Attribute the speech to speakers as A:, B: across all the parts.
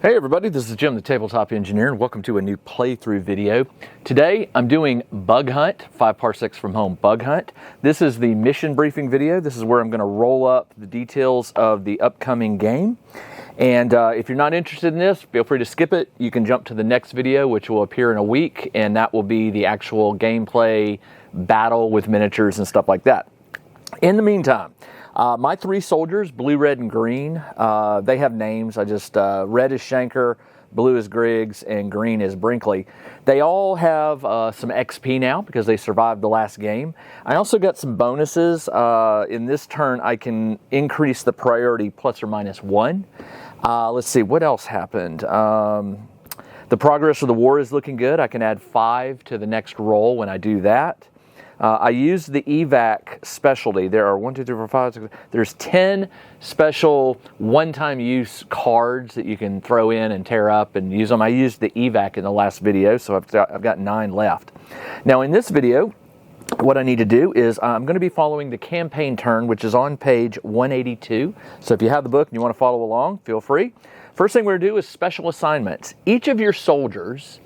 A: Hey everybody, this is Jim the Tabletop Engineer and welcome to a new playthrough video. Today I'm doing Bug Hunt, 5 Parsecs from Home Bug Hunt. This is the mission briefing video. This is where I'm going to roll up the details of the upcoming game. And if you're not interested in this, feel free to skip it. You can jump to the next video, which will appear in a week, and that will be the actual gameplay battle with miniatures and stuff like that. In the meantime, my 3 soldiers, blue, red, and green, they have names. Red is Shanker, blue is Griggs, and green is Brinkley. They all have some XP now because they survived the last game. I also got some bonuses. In this turn, I can increase the priority plus or minus 1. Let's see, what else happened? The progress of the war is looking good. I can add 5 to the next roll when I do that. I used the evac specialty. There are 1, 2, 3, 4, 5, 6. There's 10 special one-time use cards that you can throw in and tear up and use them. I used the evac in the last video, so I've got 9 left. Now in this video, what I need to do is I'm going to be following the campaign turn, which is on page 182. So if you have the book and you want to follow along, feel free. First thing we're going to do is special assignments. Each of your soldiers,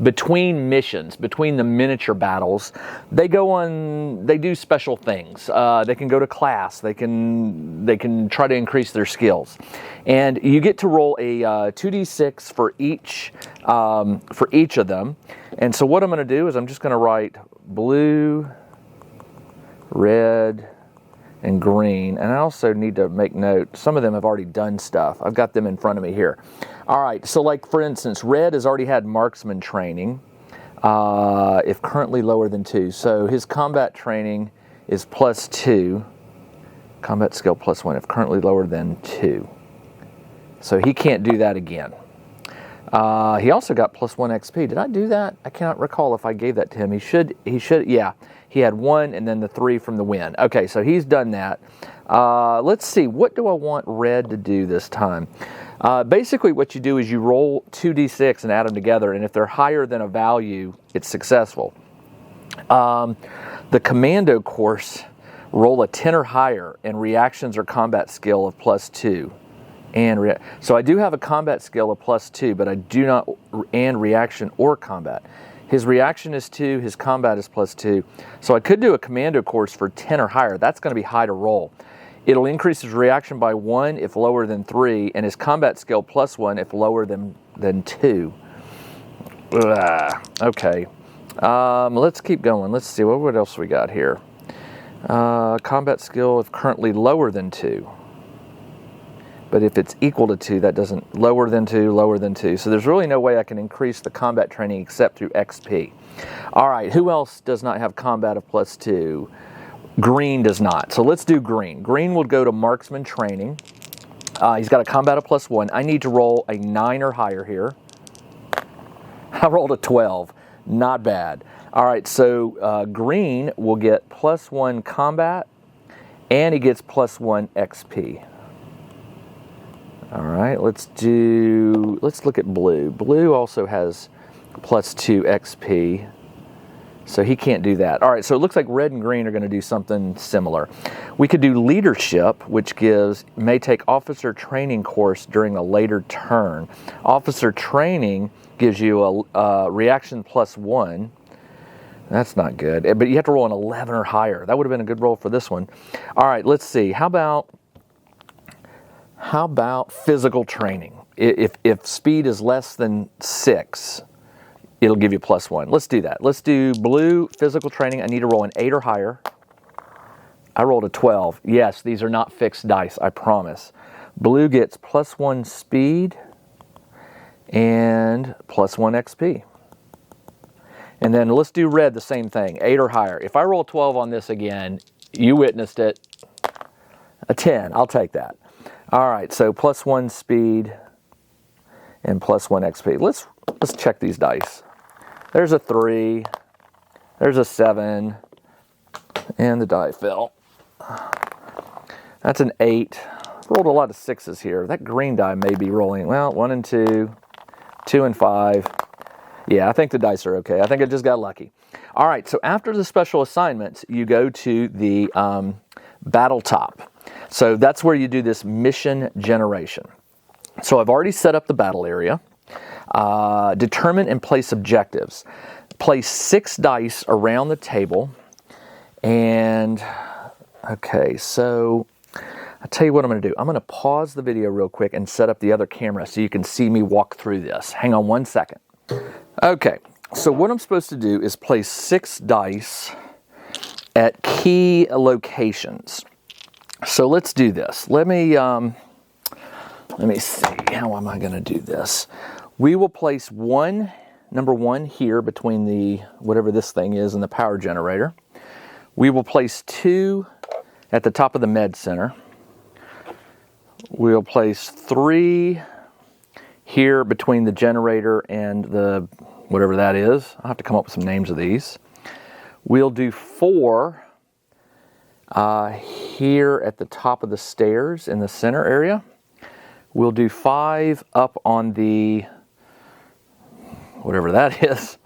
A: between missions, between the miniature battles, they do special things. They can go to class. They can try to increase their skills, and you get to roll a 2d6 for each of them. And so what I'm going to do is I'm just going to write blue, red, and green. And I also need to make note, some of them have already done stuff. I've got them in front of me here. All right, so like for instance, red has already had marksman training, if currently lower than 2. So his combat training is plus 2, combat skill plus 1 if currently lower than 2. So he can't do that again. He also got plus 1 XP. Did I do that? I cannot recall if I gave that to him. He should, yeah. He had 1 and then the 3 from the win. Okay, so he's done that. Let's see, what do I want red to do this time? Basically what you do is you roll 2d6 and add them together, and if they're higher than a value, it's successful. The commando course, roll a 10 or higher, and reactions or combat skill of plus 2. So I do have a combat skill of plus 2, but I do not, and reaction or combat. His reaction is 2, his combat is plus 2. So I could do a commando course for 10 or higher. That's going to be high to roll. It'll increase his reaction by 1 if lower than 3, and his combat skill plus 1 if lower than 2. Okay. Let's keep going. Let's see, what else we got here? Combat skill if currently lower than 2. But if it's equal to 2, that doesn't, lower than 2, lower than 2. So there's really no way I can increase the combat training except through XP. All right, who else does not have combat of plus 2? Green does not. So let's do green. Green will go to marksman training. He's got a combat of plus 1. I need to roll a 9 or higher here. I rolled a 12. Not bad. All right, so green will get plus 1 combat, and he gets plus 1 XP. All right, let's look at blue. Blue also has plus 2 XP, so he can't do that. All right, so it looks like red and green are going to do something similar. We could do leadership, which may take officer training course during a later turn. Officer training gives you a reaction plus 1. That's not good, but you have to roll an 11 or higher. That would have been a good roll for this one. All right, let's see. How about physical training? If speed is less than 6, it'll give you plus 1. Let's do that. Let's do blue physical training. I need to roll an 8 or higher. I rolled a 12. Yes, these are not fixed dice, I promise. Blue gets plus 1 speed and plus 1 XP. And then let's do red the same thing, 8 or higher. If I roll 12 on this again, you witnessed it, a 10, I'll take that. All right, so plus 1 speed and plus 1 XP. Let's check these dice. There's a 3, there's a 7, and the die fell. That's an 8. Rolled a lot of 6s here. That green die may be rolling, well, 1 and 2, 2 and 5. Yeah, I think the dice are okay. I think I just got lucky. All right, so after the special assignments, you go to the battle top. So that's where you do this mission generation. So I've already set up the battle area. Determine and place objectives. Place 6 dice around the table. And, okay, so I'll tell you what I'm going to do. I'm going to pause the video real quick and set up the other camera so you can see me walk through this. Hang on one second. Okay, so what I'm supposed to do is place 6 dice at key locations. So let's do this. Let me see. How am I going to do this? We will place number 1 here between the, whatever this thing is, and the power generator. We will place 2 at the top of the med center. We'll place 3 here between the generator and the, whatever that is. I'll have to come up with some names of these. We'll do 4 here at the top of the stairs in the center area. We'll do 5 up on the, whatever that is.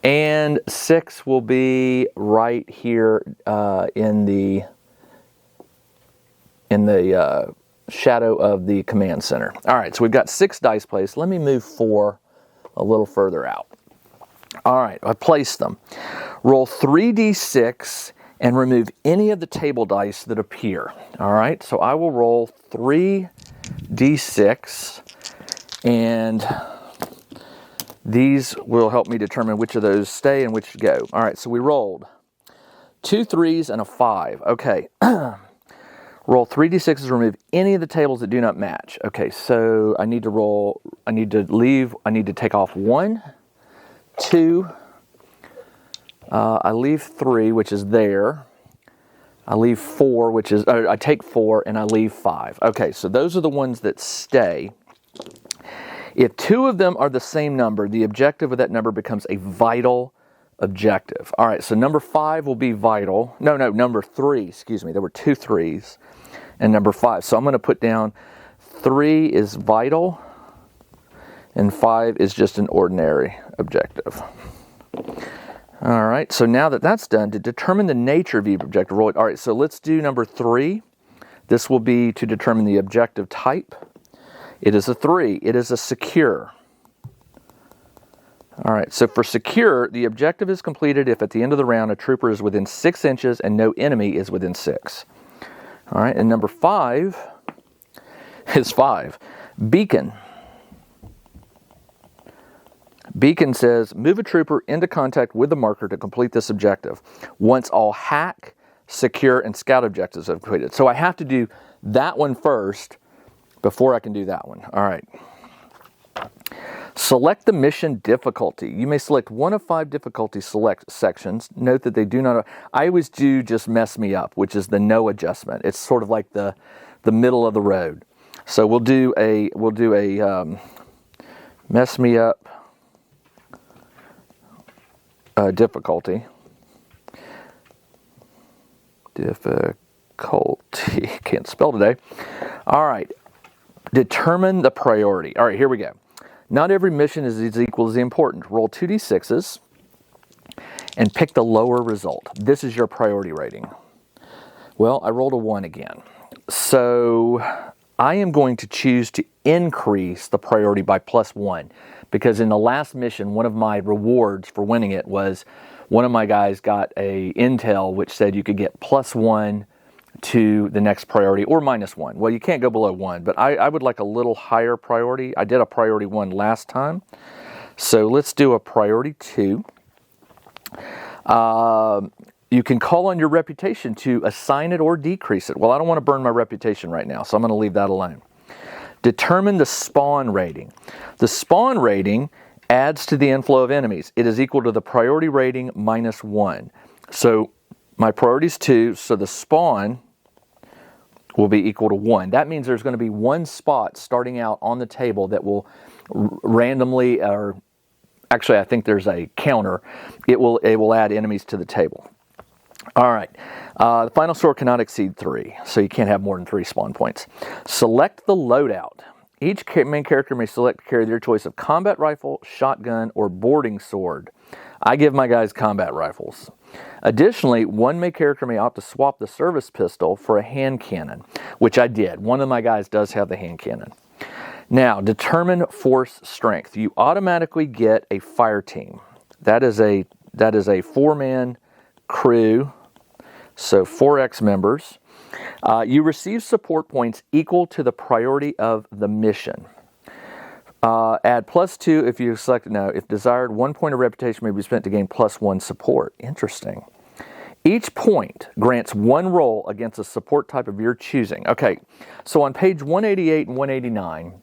A: And 6 will be right here in the shadow of the command center. All right, so we've got 6 dice placed. Let me move 4 a little further out. All right, I placed them. Roll 3d6 and remove any of the table dice that appear. All right, so I will roll 3d6, and these will help me determine which of those stay and which go. All right, so we rolled 2 3s and a 5. Okay. Roll 3d6s, remove any of the tables that do not match. Okay, so I need to take off 1, 2, I leave 3, which is there. I leave 4, which is, I take 4, and I leave 5. Okay, so those are the ones that stay. If 2 of them are the same number, the objective of that number becomes a vital objective. All right, so number 5 will be vital. No, number 3, excuse me. There were 2 3s. And number 5. So I'm going to put down 3 is vital, and 5 is just an ordinary objective. All right, so now that that's done, to determine the nature of each objective, roll it. All right, so let's do number 3. This will be to determine the objective type. It is a 3. It is a secure. All right, so for secure, the objective is completed if at the end of the round a trooper is within 6 inches and no enemy is within 6. All right, and number 5 is 5. Beacon. Beacon says, move a trooper into contact with the marker to complete this objective. Once all hack, secure, and scout objectives have completed. So I have to do that one first before I can do that one. All right. Select the mission difficulty. You may select one of 5 difficulty select sections. Note that they do not, I always do just mess me up, which is the no adjustment. It's sort of like the middle of the road. So we'll do a mess me up difficulty. Can't spell today. All right. Determine the priority. All right, here we go. Not every mission is as equal as the important. Roll 2d6s and pick the lower result. This is your priority rating. Well, I rolled a 1 again. So I am going to choose to increase the priority by +1, because in the last mission, one of my rewards for winning it was one of my guys got a intel which said you could get +1 to the next priority, or -1. Well, you can't go below 1, but I would like a little higher priority. I did a priority 1 last time, so let's do a priority 2. You can call on your reputation to assign it or decrease it. Well, I don't want to burn my reputation right now, so I'm going to leave that alone. Determine the spawn rating. The spawn rating adds to the inflow of enemies. It is equal to the priority rating -1. So my priority is 2, so the spawn will be equal to 1. That means there's going to be 1 spot starting out on the table that will randomly, or actually I think there's a counter, it will add enemies to the table. All right, the final score cannot exceed 3, so you can't have more than 3 spawn points. Select the loadout. Each main character may select to carry their choice of combat rifle, shotgun, or boarding sword. I give my guys combat rifles. Additionally, one main character may opt to swap the service pistol for a hand cannon, which I did. One of my guys does have the hand cannon. Now, determine force strength. You automatically get a fire team. That is a 4-man crew, so 4X members. You receive support points equal to the priority of the mission. Add +2 if you select no. If desired, 1 point of reputation may be spent to gain +1 support. Interesting. Each point grants 1 roll against a support type of your choosing. Okay, so on page 188 and 189,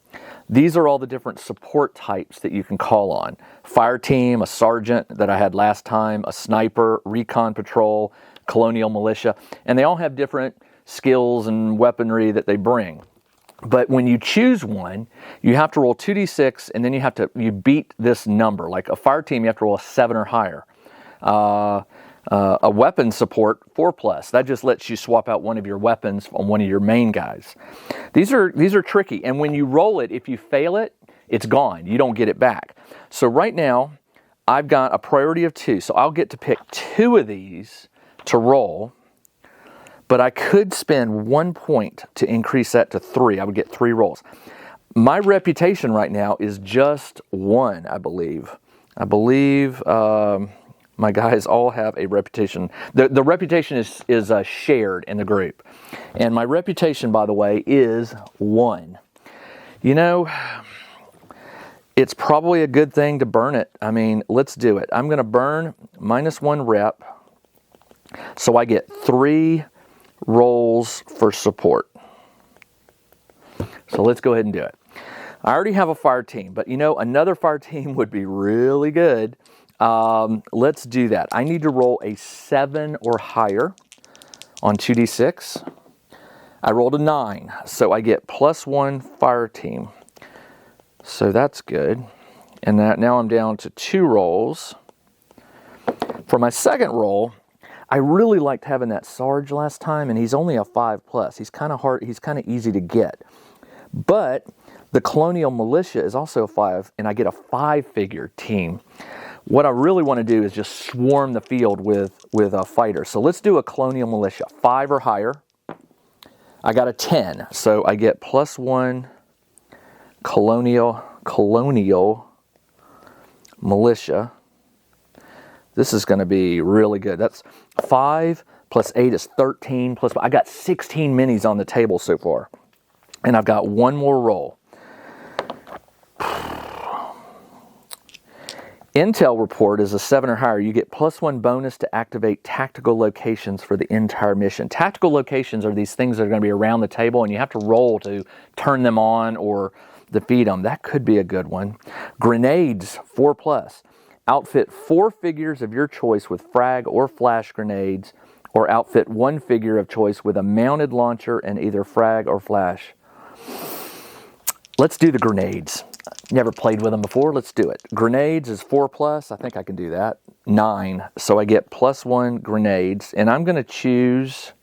A: these are all the different support types that you can call on. Fire team, a sergeant that I had last time, a sniper, recon patrol, colonial militia, and they all have different skills and weaponry that they bring. But when you choose one, you have to roll 2d6, and then you beat this number. Like a fire team, you have to roll a 7 or higher. A weapon support 4+. That just lets you swap out one of your weapons on one of your main guys. These are tricky, and when you roll it, if you fail it, it's gone. You don't get it back. So right now, I've got a priority of 2, so I'll get to pick 2 of these to roll. But I could spend 1 point to increase that to 3. I would get 3 rolls. My reputation right now is just 1, I believe. My guys all have a reputation. The reputation is shared in the group. And my reputation, by the way, is 1. You know, it's probably a good thing to burn it. I mean, let's do it. I'm going to burn -1 rep. So I get 3 rolls for support. So let's go ahead and do it. I already have a fire team, but you know, another fire team would be really good. Let's do that. I need to roll a 7 or higher on 2d6. I rolled a 9, so I get +1 fire team. So that's good. And now I'm down to 2 rolls. For my second roll, I really liked having that Sarge last time, and he's only a 5+. He's kind of hard. He's kind of easy to get. But the Colonial Militia is also a 5, and I get a 5-figure team. What I really want to do is just swarm the field with a fighter. So let's do a Colonial Militia, 5 or higher. I got a 10, so I get +1 Colonial Militia. This is going to be really good. That's 5 + 8 is 13. I got 16 minis on the table so far. And I've got 1 more roll. Intel report is a 7 or higher. You get +1 bonus to activate tactical locations for the entire mission. Tactical locations are these things that are going to be around the table, and you have to roll to turn them on or defeat them. That could be a good one. Grenades, 4+. Outfit 4 figures of your choice with frag or flash grenades, or outfit 1 figure of choice with a mounted launcher and either frag or flash. Let's do the grenades. Never played with them before. Let's do it. Grenades is 4+. I think I can do that. 9. So I get +1 grenades, and I'm going to choose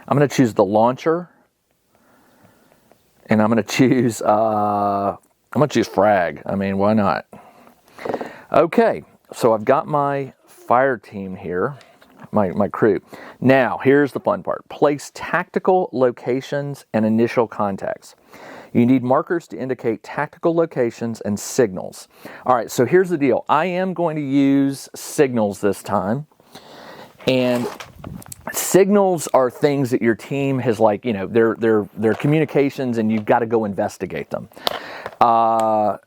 A: the launcher, and I'm going to choose frag. I mean, why not? Okay, so I've got my fire team here, my crew. Now, here's the fun part. Place tactical locations and initial contacts. You need markers to indicate tactical locations and signals. All right, so here's the deal. I am going to use signals this time. And signals are things that your team has, like, you know, they're communications, and you've got to go investigate them. But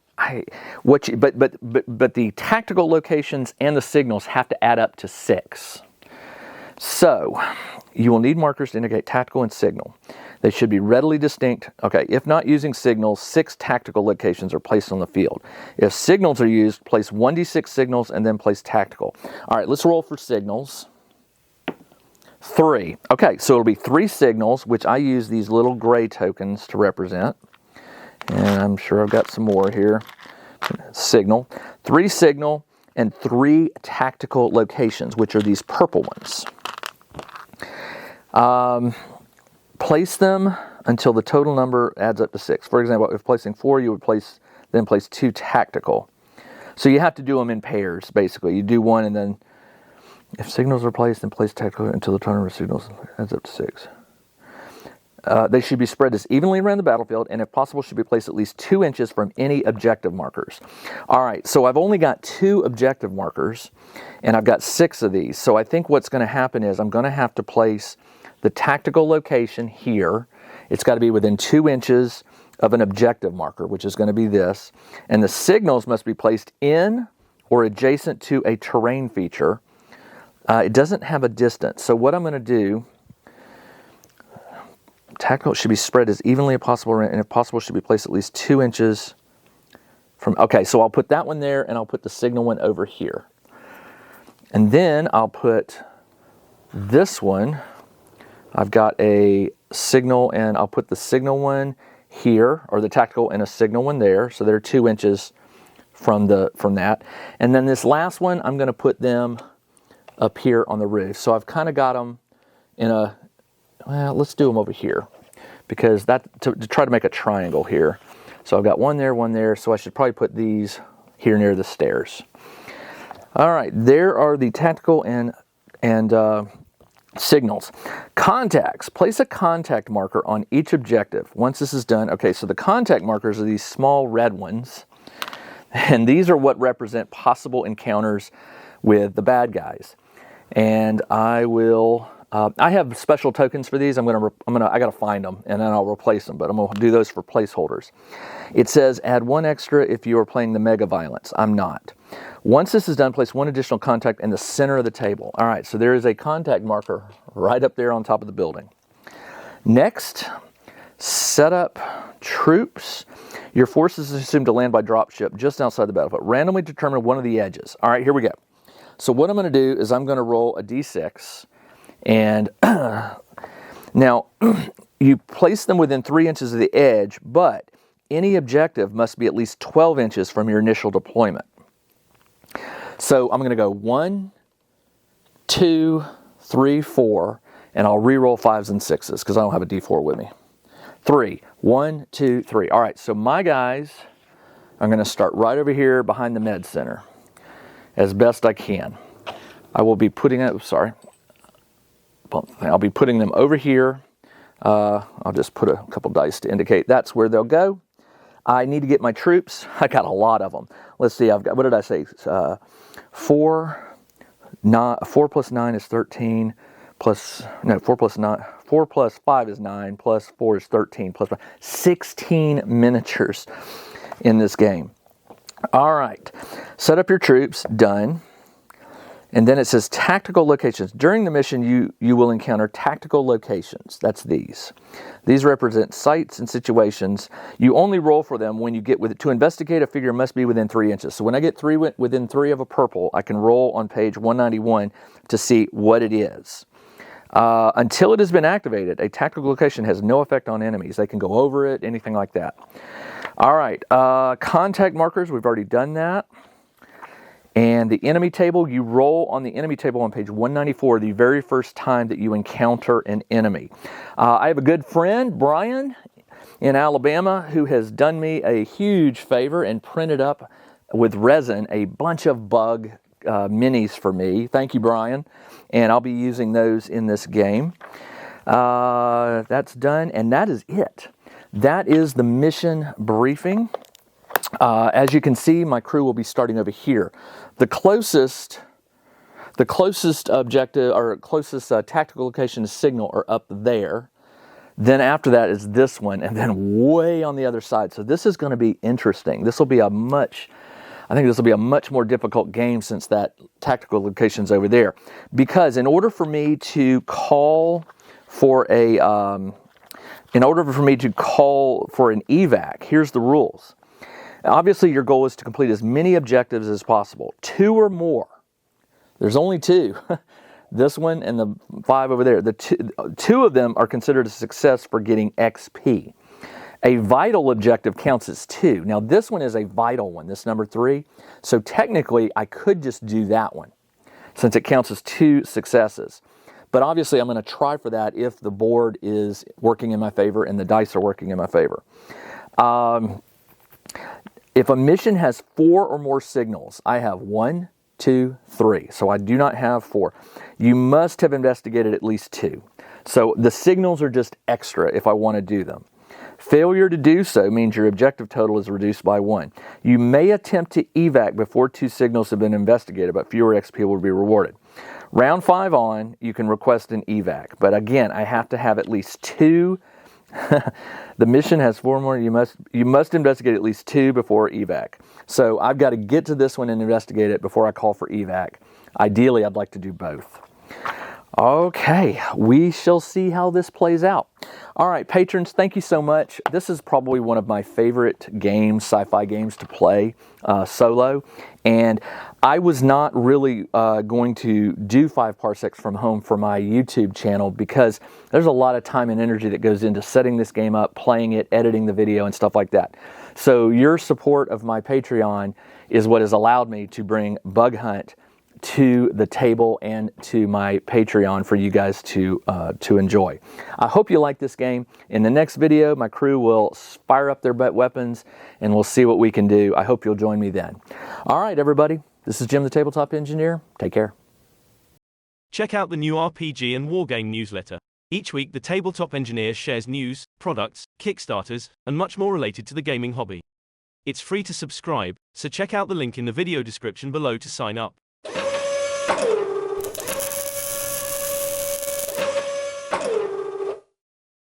A: the tactical locations and the signals have to add up to 6. So you will need markers to indicate tactical and signal. They should be readily distinct. Okay, if not using signals, 6 tactical locations are placed on the field. If signals are used, place 1d6 signals and then place tactical. All right, let's roll for signals. 3. Okay, so it'll be 3 signals, which I use these little gray tokens to represent. And I'm sure I've got some more here. Signal. 3 signal and 3 tactical locations, which are these purple ones. Place them until the total number adds up to 6. For example, if placing 4, you would place 2 tactical. So you have to do them in pairs, basically. You do one, and then if signals are placed, then place tactical until the total number of signals adds up to 6. They should be spread as evenly around the battlefield, and if possible should be placed at least 2 inches from any objective markers. All right, so I've only got 2 objective markers, and I've got 6 of these. So I think what's going to happen is I'm going to have to place the tactical location here. It's got to be within 2 inches of an objective marker, which is going to be this. And the signals must be placed in or adjacent to a terrain feature. It doesn't have a distance. So what I'm going to do, tactical should be spread as evenly as possible, and if possible should be placed at least 2 inches from, okay, so I'll put that one there, and I'll put the signal one over here. And then I'll put this one, I've got a signal, and I'll put the signal one here, or the tactical and a signal one there, so they're 2 inches from that. And then this last one, I'm going to put them up here on the roof. So I've kind of got them in a, well, let's do them over here, because that to try to make a triangle here. So I've got one there, so I should probably put these here near the stairs. All right, there are the tactical and signals. Contacts. Place a contact marker on each objective. Once this is done, okay, so the contact markers are these small red ones, and these are what represent possible encounters with the bad guys. And I will, I have special tokens for these. I gotta find them, and then I'll replace them, but I'm gonna do those for placeholders. It says add 1 extra if you are playing the Mega Violence. I'm not. Once this is done, place 1 additional contact in the center of the table. All right, so there is a contact marker right up there on top of the building. Next, set up troops. Your forces is assumed to land by dropship just outside the battlefield. Randomly determine one of the edges. All right, here we go. So what I'm going to do is I'm going to roll a d6, and now you place them within 3 inches of the edge, but any objective must be at least 12 inches from your initial deployment. So I'm going to go 1, 2, 3, 4, and I'll re-roll 5s and 6s because I don't have a d4 with me. 3, 1, 2, 3. All right, so my guys, I'm going to start right over here behind the med center as best I can. I will be putting it, I'll be putting them over here. I'll just put a couple dice to indicate that's where they'll go. I need to get my troops. I got a lot of them. Let's see, I've got, what did I say? 4 plus 9 is 13, plus, no, 4 plus 9, 4 plus 5 is 9, plus 4 is 13, plus 5, 16 miniatures in this game. All right, set up your troops, done. And then it says tactical locations. During the mission, you will encounter tactical locations. That's these. These represent sites and situations. You only roll for them when you get with it. To investigate, a figure must be within 3 inches. So when I get within 3 of a purple, I can roll on page 191 to see what it is. Until it has been activated, a tactical location has no effect on enemies. They can go over it, anything like that. All right, contact markers, we've already done that. And the enemy table, you roll on the enemy table on page 194 the very first time that you encounter an enemy. I have a good friend, Brian, in Alabama, who has done me a huge favor and printed up with resin a bunch of bug minis for me. Thank you, Brian. And I'll be using those in this game. That's done, and that is it. That is the mission briefing. As you can see, my crew will be starting over here. The closest objective or closest tactical location is signal are up there. Then after that is this one, and then way on the other side. So this is going to be interesting. This will be I think this will be a much more difficult game since that tactical location's over there. Because in order for me to call for an evac, here's the rules. Obviously, your goal is to complete as many objectives as possible. 2 or more. There's only 2. This one and the 5 over there. The two of them are considered a success for getting XP. A vital objective counts as 2. Now, this one is a vital one, this number 3. So technically, I could just do that one, since it counts as 2 successes. But obviously, I'm going to try for that if the board is working in my favor and the dice are working in my favor. If a mission has 4 or more signals, I have 1, 2, 3. So I do not have 4. You must have investigated at least 2. So the signals are just extra if I want to do them. Failure to do so means your objective total is reduced by 1. You may attempt to evac before 2 signals have been investigated, but fewer XP will be rewarded. Round 5 on, you can request an evac, but again, I have to have at least 2. The mission has 4 more. You must investigate at least 2 before evac. So I've got to get to this one and investigate it before I call for evac. Ideally, I'd like to do both. Okay, we shall see how this plays out. All right, patrons, thank you so much. This is probably one of my favorite games, sci-fi games to play solo. And I was not really going to do 5 parsecs from home for my YouTube channel because there's a lot of time and energy that goes into setting this game up, playing it, editing the video, and stuff like that. So your support of my Patreon is what has allowed me to bring Bug Hunt to the table and to my Patreon for you guys to enjoy. I hope you like this game. In the next video, my crew will fire up their weapons and we'll see what we can do. I hope you'll join me then. All right, everybody. This is Jim the Tabletop Engineer. Take care.
B: Check out the new RPG and Wargame newsletter. Each week, the Tabletop Engineer shares news, products, Kickstarters, and much more related to the gaming hobby. It's free to subscribe, so check out the link in the video description below to sign up.